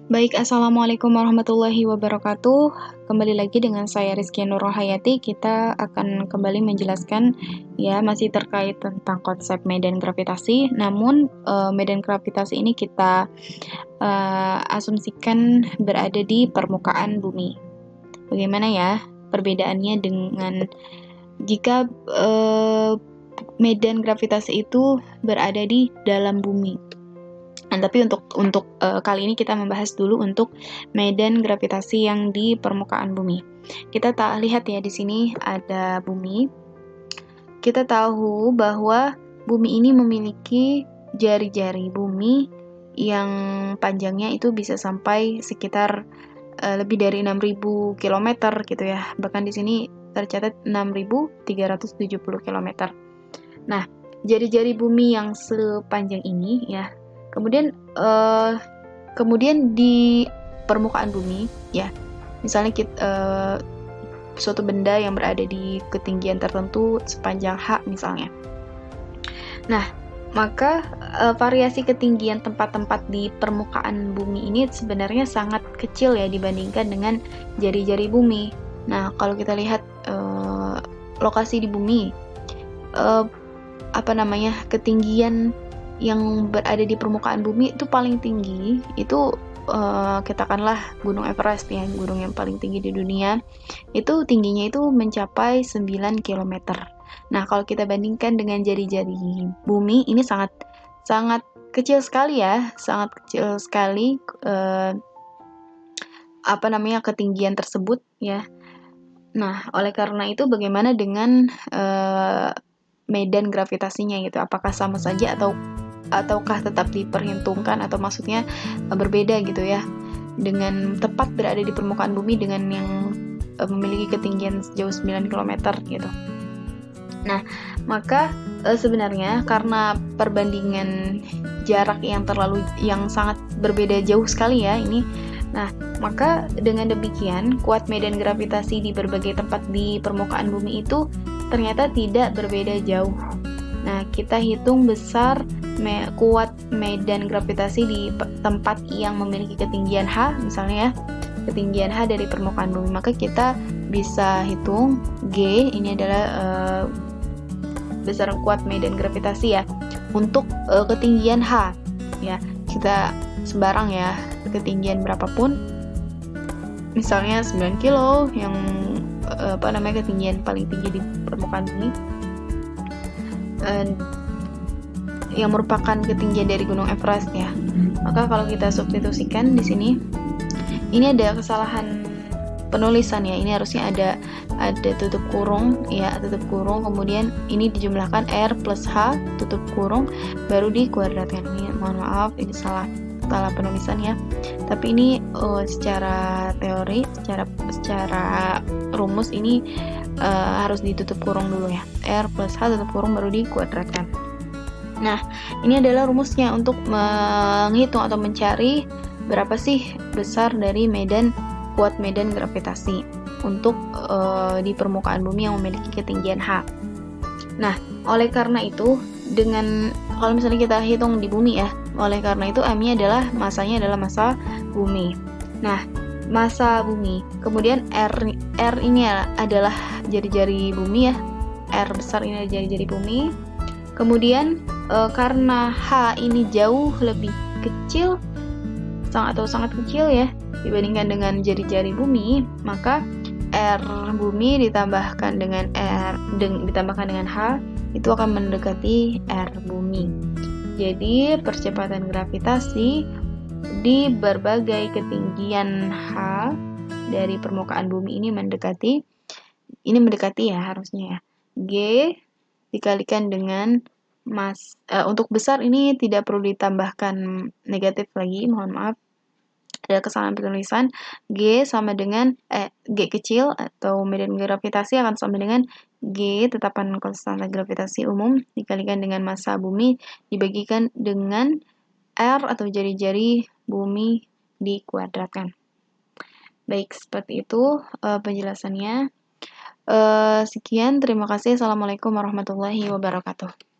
Baik, Assalamualaikum warahmatullahi wabarakatuh. Kembali lagi dengan saya Rizky Nurul Hayati. Kita akan kembali menjelaskan ya masih terkait tentang konsep medan gravitasi. Namun medan gravitasi ini kita asumsikan berada di permukaan bumi. Bagaimana ya perbedaannya dengan jika medan gravitasi itu berada di dalam bumi? Nah, tapi untuk kali ini kita membahas dulu untuk medan gravitasi yang di permukaan bumi. Kita lihat ya di sini ada bumi. Kita tahu bahwa bumi ini memiliki jari-jari bumi yang panjangnya itu bisa sampai sekitar lebih dari 6.000 km gitu ya. Bahkan di sini tercatat 6.370 km. Nah, jari-jari bumi yang sepanjang ini ya. Kemudian di permukaan bumi ya, misalnya suatu benda yang berada di ketinggian tertentu sepanjang H misalnya. Nah, maka variasi ketinggian tempat-tempat di permukaan bumi ini sebenarnya sangat kecil ya dibandingkan dengan jari-jari bumi. Nah, kalau kita lihat lokasi di bumi, ketinggian yang berada di permukaan bumi itu paling tinggi itu katakanlah Gunung Everest ya, gunung yang paling tinggi di dunia. Itu tingginya itu mencapai 9 km. Nah, kalau kita bandingkan dengan jari-jari bumi ini sangat sangat kecil sekali ya, sangat kecil sekali ketinggian tersebut ya. Nah, oleh karena itu bagaimana dengan medan gravitasinya gitu? Apakah sama saja ataukah tetap diperhitungkan, atau maksudnya berbeda gitu ya, dengan tepat berada di permukaan bumi dengan yang memiliki ketinggian sejauh 9 km gitu. Nah, maka sebenarnya karena perbandingan jarak yang sangat berbeda jauh sekali ya ini. Nah, maka dengan demikian kuat medan gravitasi di berbagai tempat di permukaan bumi itu ternyata tidak berbeda jauh. Nah, kita hitung besar kuat medan gravitasi di tempat yang memiliki ketinggian H, misalnya ya, ketinggian H dari permukaan bumi. Maka kita bisa hitung G, ini adalah besar kuat medan gravitasi ya, untuk ketinggian H. Ya, kita sembarang ya, ketinggian berapapun. Misalnya 9 kilo yang ketinggian paling tinggi di permukaan bumi. Yang merupakan ketinggian dari Gunung Everest ya. Maka kalau kita substitusikan di sini, ini ada kesalahan penulisan ya. Ini harusnya ada tutup kurung ya, tutup kurung, kemudian ini dijumlahkan R plus H tutup kurung baru dikuadratkan. Ini mohon maaf, ini salah penulisan ya. Tapi ini secara teori, secara rumus ini harus ditutup kurung dulu ya. R plus H tutup kurung baru dikuadratkan. Nah, ini adalah rumusnya untuk menghitung atau mencari berapa sih besar dari kuat medan gravitasi untuk di permukaan bumi yang memiliki ketinggian H. Nah, oleh karena itu, kalau misalnya kita hitung di bumi ya, oleh karena itu masanya adalah massa bumi. Nah, massa bumi, kemudian R ini adalah jari-jari bumi ya, R besar ini adalah jari-jari bumi. Kemudian karena H ini jauh lebih kecil, sangat kecil ya dibandingkan dengan jari-jari bumi, maka R bumi ditambahkan dengan H itu akan mendekati R bumi. Jadi percepatan gravitasi di berbagai ketinggian H dari permukaan bumi ini mendekati ya harusnya ya, G dikalikan dengan untuk besar ini tidak perlu ditambahkan negatif lagi, mohon maaf, ada kesalahan penulisan. G sama dengan G kecil atau medan gravitasi akan sama dengan G tetapan konstanta gravitasi umum dikalikan dengan massa bumi dibagikan dengan R atau jari-jari bumi dikuadratkan. Baik, seperti itu penjelasannya. Sekian, terima kasih. Assalamualaikum warahmatullahi wabarakatuh.